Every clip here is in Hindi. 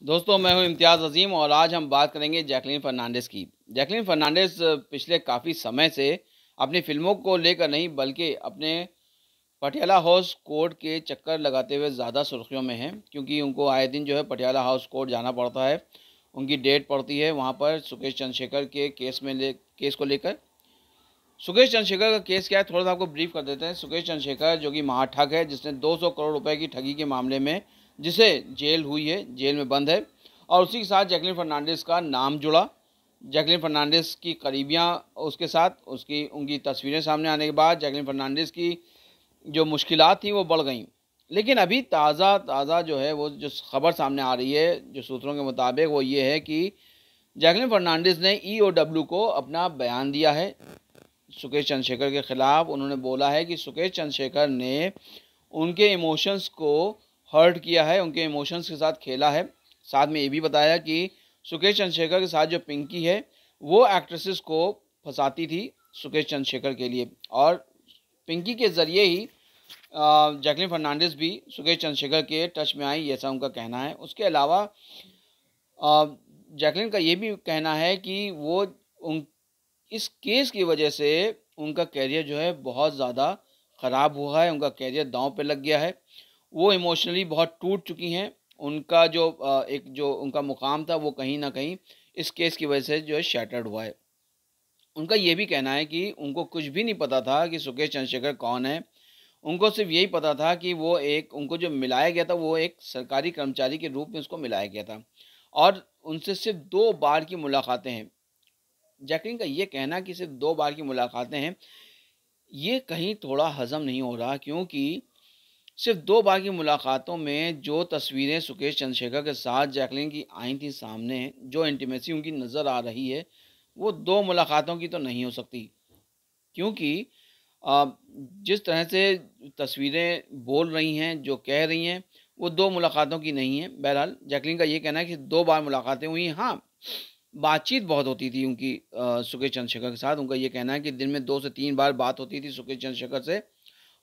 दोस्तों, मैं हूं इम्तियाज़ अज़ीम और आज हम बात करेंगे जैकलीन फ़र्नांडिस की। जैकलीन फ़र्नांडिस पिछले काफ़ी समय से अपनी फ़िल्मों को लेकर नहीं बल्कि अपने पटियाला हाउस कोर्ट के चक्कर लगाते हुए ज़्यादा सुर्खियों में हैं, क्योंकि उनको आए दिन जो है पटियाला हाउस कोर्ट जाना पड़ता है। उनकी डेट पड़ती है वहाँ पर सुकेश चंद्रशेखर के केस को लेकर। सुकेश चंद्रशेखर का केस क्या है, थोड़ा सा आपको ब्रीफ कर देते हैं। सुकेश चंद्रशेखर जो कि महाठग है, जिसने 200 करोड़ रुपए की ठगी के मामले में जिसे जेल हुई है, जेल में बंद है, और उसी के साथ जैकलीन फ़र्नांडिस का नाम जुड़ा। जैकलीन फ़र्नांडिस की करीबियाँ उसके साथ, उसकी उनकी तस्वीरें सामने आने के बाद जैकलीन फ़र्नांडिस की जो मुश्किलात थी वो बढ़ गई। लेकिन अभी ताज़ा जो है वो जो खबर सामने आ रही है, जो सूत्रों के मुताबिक, वो ये है कि जैकलीन फ़र्नांडिस ने ईओडब्ल्यू को अपना बयान दिया है सुकेश चंद्रशेखर के खिलाफ। उन्होंने बोला है कि सुकेश चंद्रशेखर ने उनके इमोशंस को हर्ट किया है, उनके इमोशंस के साथ खेला है। साथ में ये भी बताया कि सुकेश चंद्रशेखर के साथ जो पिंकी है वो एक्ट्रेसेस को फंसाती थी सुकेश चंद्रशेखर के लिए, और पिंकी के ज़रिए ही जैकलीन फ़र्नांडिस भी सुकेश चंद्रशेखर के टच में आई, ऐसा उनका कहना है। उसके अलावा जैकलीन का ये भी कहना है कि वो उन इस केस की वजह से उनका करियर जो है बहुत ज़्यादा ख़राब हुआ है, उनका करियर दांव पे लग गया है। वो इमोशनली बहुत टूट चुकी हैं। उनका जो एक जो उनका मुकाम था वो कहीं न कहीं इस केस की वजह से जो है शैटर्ड हुआ है। उनका ये भी कहना है कि उनको कुछ भी नहीं पता था कि सुकेश चंद्रशेखर कौन है। उनको सिर्फ़ यही पता था कि वो एक उनको जो मिलाया गया था वो एक सरकारी कर्मचारी के रूप में उसको मिलाया गया था, और उनसे सिर्फ़ 2 बार की मुलाकातें हैं। जैकलीन का ये कहना कि सिर्फ़ 2 बार की मुलाकातें हैं, ये कहीं थोड़ा हज़म नहीं हो रहा, क्योंकि सिर्फ़ 2 बार की मुलाकातों में जो तस्वीरें सुकेश चंद्रशेखर के साथ जैकलीन की आई थी सामने, जो इंटीमेसी उनकी नज़र आ रही है, वो 2 मुलाकातों की तो नहीं हो सकती। क्योंकि अ, जिस तरह से तस्वीरें बोल रही हैं, जो कह रही हैं, वो 2 मुलाकातों की नहीं है। बहरहाल जैकलीन का ये कहना है कि 2 बार मुलाकातें हुई। हाँ, बातचीत बहुत होती थी उनकी सुकेश चंद्रशेखर के साथ। उनका ये कहना है कि दिन में 2 से 3 बार बात होती थी सुकेश चंद्रशेखर से,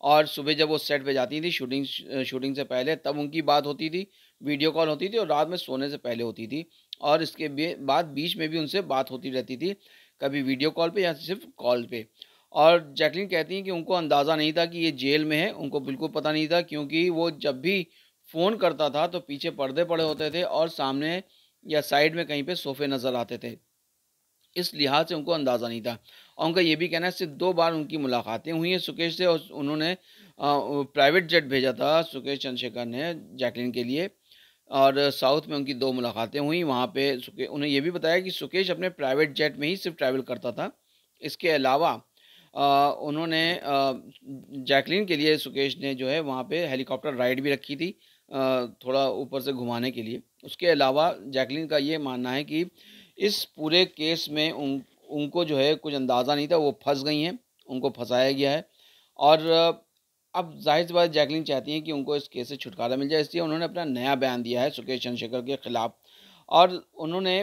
और सुबह जब वो सेट पे जाती थी शूटिंग से पहले, तब उनकी बात होती थी, वीडियो कॉल होती थी, और रात में सोने से पहले होती थी। और इसके बाद बीच में भी उनसे बात होती रहती थी, कभी वीडियो कॉल पे या सिर्फ़ कॉल पे। और जैकलीन कहती हैं कि उनको अंदाज़ा नहीं था कि ये जेल में है, उनको बिल्कुल पता नहीं था, क्योंकि वो जब भी फ़ोन करता था तो पीछे पर्दे पड़े होते थे और सामने या साइड में कहीं पे सोफ़े नज़र आते थे। इस लिहाज से उनको अंदाज़ा नहीं था। और उनका ये भी कहना है सिर्फ़ 2 बार उनकी मुलाकातें हुई हैं सुकेश से, और उन्होंने प्राइवेट जेट भेजा था सुकेश चंद्रशेखर ने जैकलीन के लिए, और साउथ में उनकी 2 मुलाकातें हुई। वहाँ पे सुके उन्हें ये भी बताया कि सुकेश अपने प्राइवेट जेट में ही सिर्फ़ ट्रैवल करता था। इसके अलावा उन्होंने जैकलीन के लिए सुकेश ने जो है वहाँ पे हेलीकॉप्टर राइड भी रखी थी, थोड़ा ऊपर से घुमाने के लिए। उसके अलावा जैकलीन का ये मानना है कि इस पूरे केस में उनको जो है कुछ अंदाज़ा नहीं था, वो फँस गई हैं, उनको फँसाया गया है। और अब ज़ाहिर-सी बात है जैकलीन चाहती हैं कि उनको इस केस से छुटकारा मिल जाए, इसलिए उन्होंने अपना नया बयान दिया है सुकेश चंद्रशेखर के खिलाफ। और उन्होंने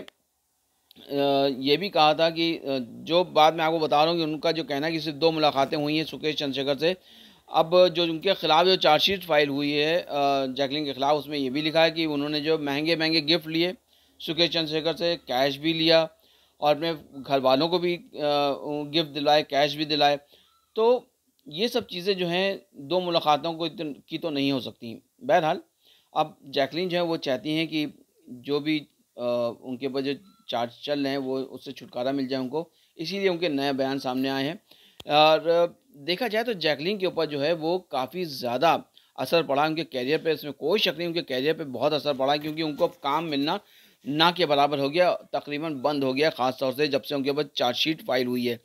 ये भी कहा था कि जो बात मैं आपको बता रहा हूँ कि उनका जो कहना है कि सिर्फ़ 2 मुलाकातें हुई हैं सुकेश चंद्रशेखर से। अब जो उनके खिलाफ जो चार्जशीट फ़ाइल हुई है जैकलीन के खिलाफ, उसमें ये भी लिखा है कि उन्होंने जो महँगे-महँगे गिफ्ट लिए सुकेश चंद्रशेखर से, कैश भी लिया, और अपने घरवालों को भी गिफ्ट दिलाए, कैश भी दिलाए। तो ये सब चीज़ें जो हैं 2 मुलाकातों की तो नहीं हो सकती। बहरहाल अब जैकलीन जो है वो चाहती हैं कि जो भी उनके ऊपर जो चार्ज चल रहे हैं वो उससे छुटकारा मिल जाए उनको, इसीलिए उनके नए बयान सामने आए हैं। और देखा जाए तो जैकलीन के ऊपर जो है वो काफ़ी ज़्यादा असर पड़ा उनके करियर पे, इसमें कोई शक नहीं, उनके करियर पे बहुत असर पड़ा है, क्योंकि उनको अब काम मिलना ना के बराबर हो गया, तकरीबन बंद हो गया, ख़ास तौर से जब से उनके ऊपर चार्जशीट फ़ाइल हुई है।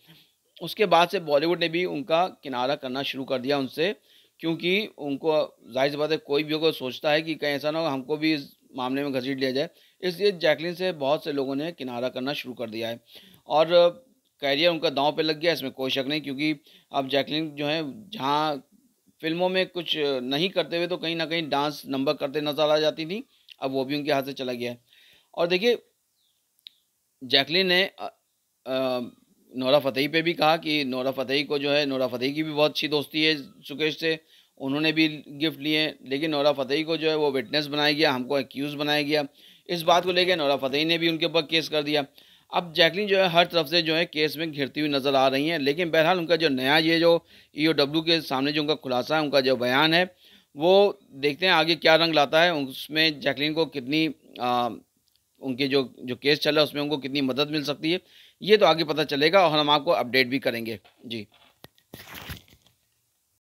उसके बाद से बॉलीवुड ने भी उनका किनारा करना शुरू कर दिया उनसे, क्योंकि उनको ज़ाहिर-सी बात है कोई भी होगा सोचता है कि कहीं ऐसा ना हो हमको भी इस मामले में घसीट लिया जाए। इसलिए जैकलीन से बहुत से लोगों ने किनारा करना शुरू कर दिया है, और करियर उनका दाँव पे लग गया, इसमें कोई शक नहीं, क्योंकि अब जैकलीन जो है जहाँ फ़िल्मों में कुछ नहीं करते हुए तो कहीं न कहीं डांस नंबर करते नज़र आ जाती थी, अब वो भी उनके हाथ से चला गया है। और देखिए जैकलीन ने नोरा फ़तेही पे भी कहा कि नोरा फ़तेही को जो है, नोरा फ़तेही की भी बहुत अच्छी दोस्ती है सुकेश से, उन्होंने भी गिफ्ट लिए, लेकिन नोरा फ़तेही को जो है वो विटनेस बनाया गया, हमको एक्यूज़ बनाया गया। इस बात को लेके नोरा फतेही ने भी उनके ऊपर केस कर दिया। अब जैकलीन जो है हर तरफ से जो है केस में घिरती हुई नज़र आ रही हैं, लेकिन बहरहाल उनका जो नया ये जो ईओडब्ल्यू के सामने जो उनका खुलासा है, उनका जो बयान है, वो देखते हैं आगे क्या रंग लाता है। उसमें जैकलीन को कितनी उनके जो केस चल रहा है उसमें उनको कितनी मदद मिल सकती है, ये तो आगे पता चलेगा और हम आपको अपडेट भी करेंगे। जी।